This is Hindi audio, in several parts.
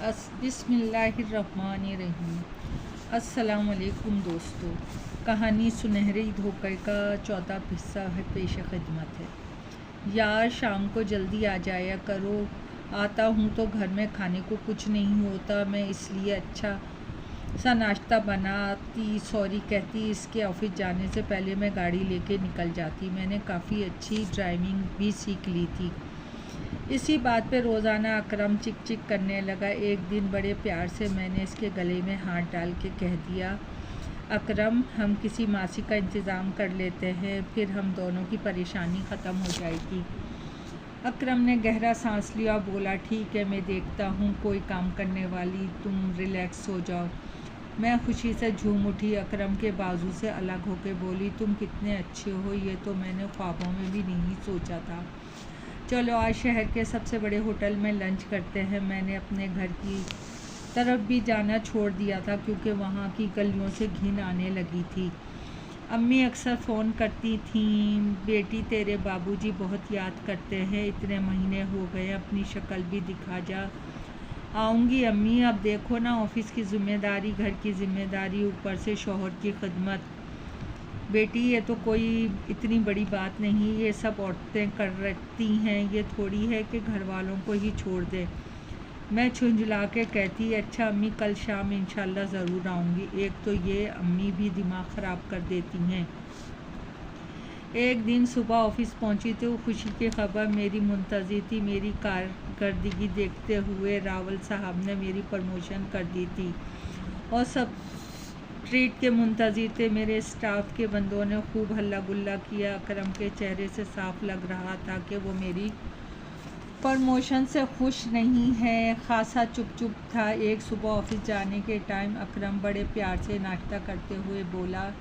बिस्मिल्लाहिर्रहमानिर्रहीम। अस्सलाम वालेकुम दोस्तों। कहानी सुनहरे धोखे का चौथा हिस्सा है पेश खिदमत है। यार शाम को जल्दी आ जाया करो। आता हूँ तो घर में खाने को कुछ नहीं होता, मैं इसलिए अच्छा सा नाश्ता बनाती सॉरी कहती इसके ऑफिस जाने से पहले मैं गाड़ी लेके निकल जाती। मैंने काफ़ी अच्छी ड्राइविंग भी सीख ली थी। इसी बात पे रोज़ाना अकरम चिक चिक करने लगा। एक दिन बड़े प्यार से मैंने इसके गले में हाथ डाल के कह दिया, अकरम हम किसी मासी का इंतज़ाम कर लेते हैं, फिर हम दोनों की परेशानी ख़त्म हो जाएगी। अकरम ने गहरा सांस लिया और बोला, ठीक है मैं देखता हूँ कोई काम करने वाली, तुम रिलैक्स हो जाओ। मैं खुशी से झूम उठी। अकरम के बाजू से अलग होकर बोली, तुम कितने अच्छे हो, ये तो मैंने ख्वाबों में भी नहीं सोचा था। चलो आज शहर के सबसे बड़े होटल में लंच करते हैं। मैंने अपने घर की तरफ भी जाना छोड़ दिया था क्योंकि वहाँ की गलियों से घिन आने लगी थी। अम्मी अक्सर फ़ोन करती थीं, बेटी तेरे बाबूजी बहुत याद करते हैं, इतने महीने हो गए, अपनी शक्ल भी दिखा जा। आऊँगी अम्मी, अब देखो ना ऑफ़िस की ज़िम्मेदारी, घर की ज़िम्मेदारी, ऊपर से शौहर की खिदमत। बेटी ये तो कोई इतनी बड़ी बात नहीं, ये सब औरतें करती हैं, ये थोड़ी है कि घर वालों को ही छोड़ दे। मैं झुंझला के कहती, अच्छा अम्मी कल शाम इंशाल्लाह ज़रूर आऊँगी। एक तो ये अम्मी भी दिमाग ख़राब कर देती हैं। एक दिन सुबह ऑफिस पहुंची तो खुशी की खबर मेरी मुंतज़िर थी। मेरी कारकर्दगी देखते हुए रावल साहब ने मेरी प्रमोशन कर दी थी और सब ट्रीट के मुंतज़िर थे। मेरे स्टाफ के बंदों ने खूब हल्ला गुल्ला किया। अकरम के चेहरे से साफ लग रहा था कि वो मेरी प्रमोशन से खुश नहीं है, खासा चुप था। एक सुबह ऑफिस जाने के टाइम अकरम बड़े प्यार से नाश्ता करते हुए बोला,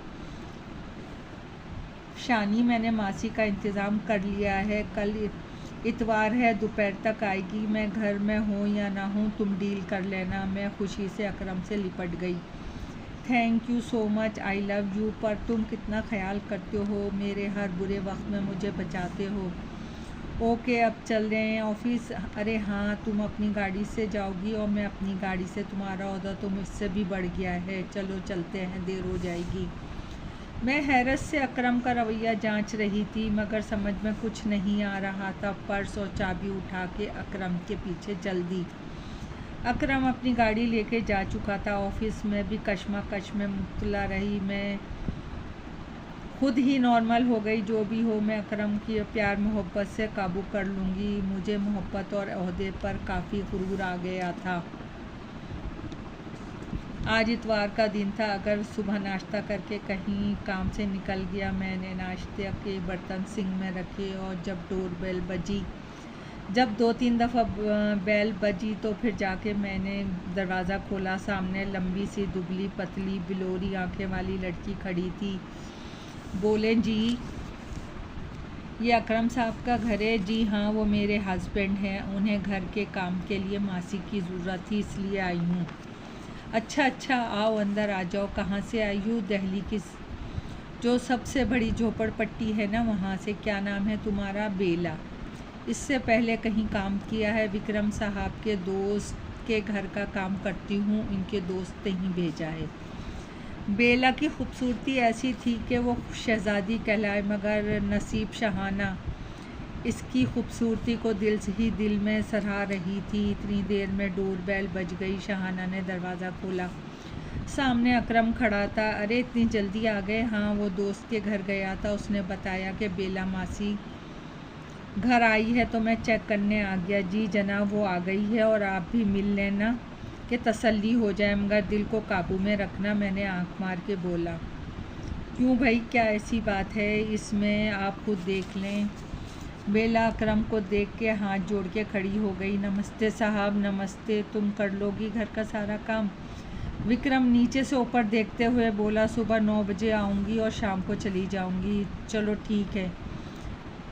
शानी मैंने मासी का इंतज़ाम कर लिया है, कल इतवार है, दोपहर तक आएगी, मैं घर में हूँ या ना हूँ तुम डील कर लेना। मैं खुशी से अकरम से लिपट गई। Thank you so much, I love you, पर तुम कितना ख्याल करते हो, मेरे हर बुरे वक्त में मुझे बचाते हो। ओके अब चल रहे हैं ऑफिस। अरे हाँ तुम अपनी गाड़ी से जाओगी और मैं अपनी गाड़ी से, तुम्हारा ऑर्डर तो मुझसे भी बढ़ गया है, चलो चलते हैं, देर हो जाएगी। मैं हैरत से अकरम का रवैया जांच रही थी मगर समझ में कुछ नहीं आ रहा था। पर्स और चाबी उठा के अकरम के पीछे चल दी। अकरम अपनी गाड़ी लेके जा चुका था। ऑफिस में भी कश्मकश में मुब्तला रही। मैं खुद ही नॉर्मल हो गई। जो भी हो मैं अकरम की प्यार मोहब्बत से काबू कर लूँगी। मुझे मोहब्बत और ओहदे पर काफ़ी गुरूर आ गया था। आज इतवार का दिन था। अगर सुबह नाश्ता करके कहीं काम से निकल गया, मैंने नाश्ते के बर्तन सिंक में रखे और जब डोरबेल बजी, जब 2-3 दफ़ा बेल बजी तो फिर जाके मैंने दरवाज़ा खोला। सामने लंबी सी दुबली पतली बिलोरी आंखें वाली लड़की खड़ी थी। बोले, जी ये अकरम साहब का घर है? जी हाँ वो मेरे हस्बैंड हैं, उन्हें घर के काम के लिए मासी की ज़रूरत थी इसलिए आई हूँ। अच्छा आओ अंदर आ जाओ। कहाँ से आई हूँ? दिल्ली की जो सबसे बड़ी झोपड़पट्टी है ना वहाँ से। क्या नाम है तुम्हारा? बेला। इससे पहले कहीं काम किया है? विक्रम साहब के दोस्त के घर का काम करती हूँ, इनके दोस्त ने ही भेजा है। बेला की खूबसूरती ऐसी थी कि वो शहज़ादी कहलाए मगर नसीब शहाना इसकी खूबसूरती को दिल से ही दिल में सराह रही थी। इतनी देर में डोरबेल बज गई। शहाना ने दरवाज़ा खोला। सामने अकरम खड़ा था। अरे इतनी जल्दी आ गए? हाँ वो दोस्त के घर गया था, उसने बताया कि बेला मासी घर आई है तो मैं चेक करने आ गया। जी जनाब वो आ गई है और आप भी मिल लेना कि तसल्ली हो जाए, मगर दिल को काबू में रखना, मैंने आंख मार के बोला। क्यों भाई क्या ऐसी बात है इसमें? आप खुद देख लें। बेला अकरम को देख के हाथ जोड़ के खड़ी हो गई। नमस्ते साहब। नमस्ते, तुम कर लोगी घर का सारा काम? विक्रम नीचे से ऊपर देखते हुए बोला, सुबह 9 बजे आऊँगी और शाम को चली जाऊँगी। चलो ठीक है,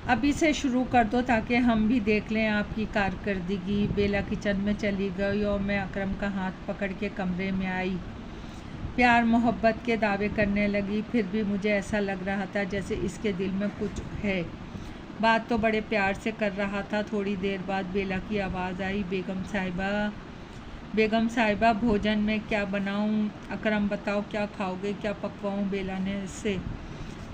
अभी से शुरू कर दो ताकि हम भी देख लें आपकी कारकर्दगी। बेला किचन में चली गई और मैं अकरम का हाथ पकड़ के कमरे में आई। प्यार मोहब्बत के दावे करने लगी। फिर भी मुझे ऐसा लग रहा था जैसे इसके दिल में कुछ है। बात तो बड़े प्यार से कर रहा था। थोड़ी देर बाद बेला की आवाज़ आई, बेगम साहिबा बेगम साहिबा भोजन में क्या बनाऊं? अकरम बताओ क्या खाओगे, क्या पकवाऊं? बेला ने से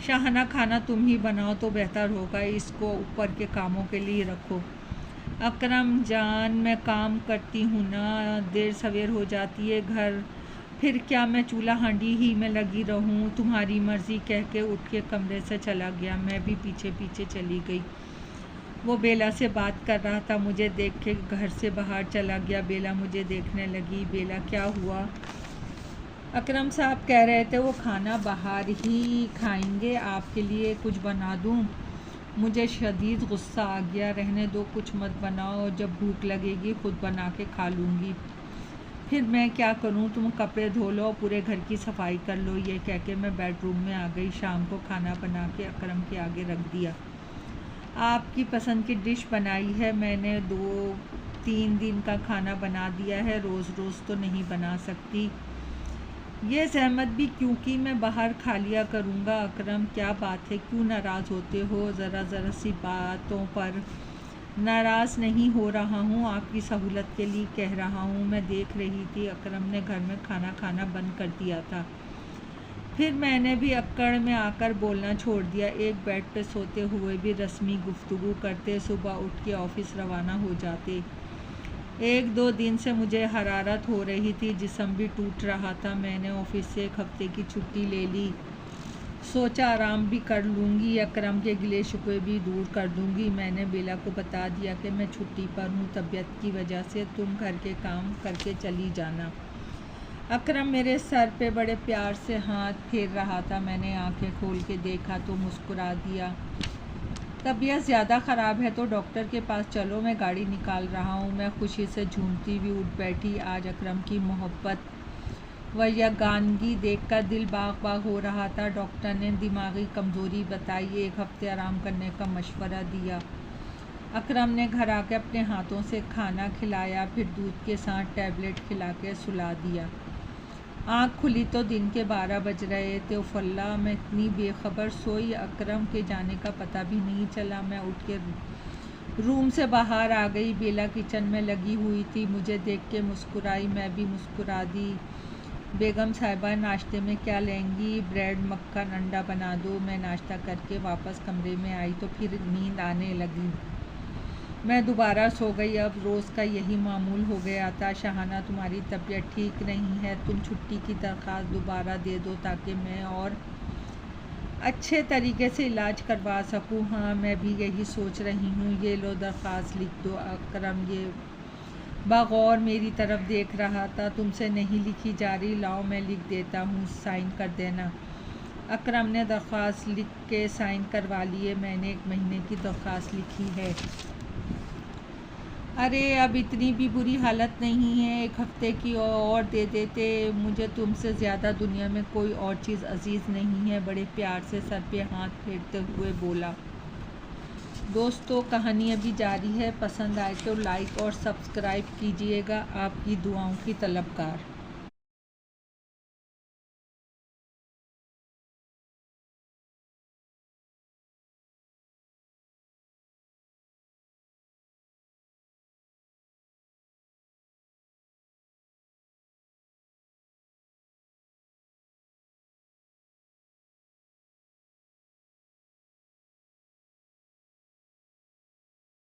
शाहाना खाना तुम ही बनाओ तो बेहतर होगा, इसको ऊपर के कामों के लिए रखो। अकरम जान मैं काम करती हूँ ना, देर सवेर हो जाती है घर, फिर क्या मैं चूल्हा हांडी ही में लगी रहूँ? तुम्हारी मर्ज़ी कह के उठ के कमरे से चला गया। मैं भी पीछे पीछे चली गई। वो बेला से बात कर रहा था, मुझे देख के घर से बाहर चला गया। बेला मुझे देखने लगी। बेला क्या हुआ? अकरम साहब कह रहे थे वो खाना बाहर ही खाएंगे, आपके लिए कुछ बना दूँ? मुझे शदीद गुस्सा आ गया। रहने दो, कुछ मत बनाओ, जब भूख लगेगी खुद बना के खा लूँगी। फिर मैं क्या करूं? तुम कपड़े धो लो, पूरे घर की सफाई कर लो। ये कह के मैं बेडरूम में आ गई। शाम को खाना बना के अकरम के आगे रख दिया। आपकी पसंद की डिश बनाई है मैंने, 2-3 दिन का खाना बना दिया है, रोज़ रोज़ तो नहीं बना सकती। ये सहमत भी क्योंकि मैं बाहर खा लिया करूँगा। अकरम क्या बात है, क्यों नाराज़ होते हो? ज़रा सी बातों पर नाराज़ नहीं हो रहा हूँ, आपकी सहूलत के लिए कह रहा हूँ। मैं देख रही थी अकरम ने घर में खाना खाना बंद कर दिया था, फिर मैंने भी अक्कड़ में आकर बोलना छोड़ दिया। एक बेड पे सोते हुए भी रस्मी गुफ्तगू करते, सुबह उठ के ऑफिस रवाना हो जाते। 1-2 दिन से मुझे हरारत हो रही थी, जिस्म भी टूट रहा था। मैंने ऑफिस से 1 हफ्ते की छुट्टी ले ली, सोचा आराम भी कर लूँगी, अकरम के गिले शिकवे भी दूर कर दूँगी। मैंने बेला को बता दिया कि मैं छुट्टी पर हूँ तबीयत की वजह से, तुम घर के काम करके चली जाना। अकरम मेरे सर पे बड़े प्यार से हाथ फेर रहा था। मैंने आंखें खोल के देखा तो मुस्कुरा दिया। तबीयत ज़्यादा ख़राब है तो डॉक्टर के पास चलो, मैं गाड़ी निकाल रहा हूँ। मैं खुशी से झूमती हुई उठ बैठी। आज अकरम की मोहब्बत व यगानगी देखकर दिल बाग बाग हो रहा था। डॉक्टर ने दिमागी कमज़ोरी बताई, 1 हफ्ते आराम करने का मशवरा दिया। अकरम ने घर आके अपने हाथों से खाना खिलाया, फिर दूध के साथ टैबलेट खिला के सुला दिया। आँख खुली तो दिन के 12 बज रहे थे। उफ़ल्ला, मैं इतनी बेखबर सोई, अकरम के जाने का पता भी नहीं चला। मैं उठ के रूम से बाहर आ गई। बेला किचन में लगी हुई थी, मुझे देख के मुस्कुराई, मैं भी मुस्कुरा दी। बेगम साहिबा नाश्ते में क्या लेंगी? ब्रेड मक्खन अंडा बना दो। मैं नाश्ता करके वापस कमरे में आई तो फिर नींद आने लगी। मैं दोबारा सो गई। अब रोज़ का यही मामूल हो गया था। शाहाना, तुम्हारी तबीयत ठीक नहीं है, तुम छुट्टी की दरख्वास्त दोबारा दे दो ताकि मैं और अच्छे तरीके से इलाज करवा सकूं। हाँ, मैं भी यही सोच रही हूँ। ये लो दरख्वास्त लिख दो। अकरम ये बगौर मेरी तरफ देख रहा था। तुमसे नहीं लिखी जा रही, लाओ मैं लिख देता हूँ, साइन कर देना। अकरम ने दरख्वास्त लिख के साइन करवा लिए। मैंने 1 महीने की दरख्वास्त लिखी है। अरे अब इतनी भी बुरी हालत नहीं है, 1 हफ्ते की और दे देते। मुझे तुमसे ज़्यादा दुनिया में कोई और चीज़ अजीज़ नहीं है, बड़े प्यार से सर पे हाथ फेरते हुए बोला। दोस्तों, कहानी अभी जारी है। पसंद आए तो लाइक और सब्सक्राइब कीजिएगा। आपकी दुआओं की तलबगार।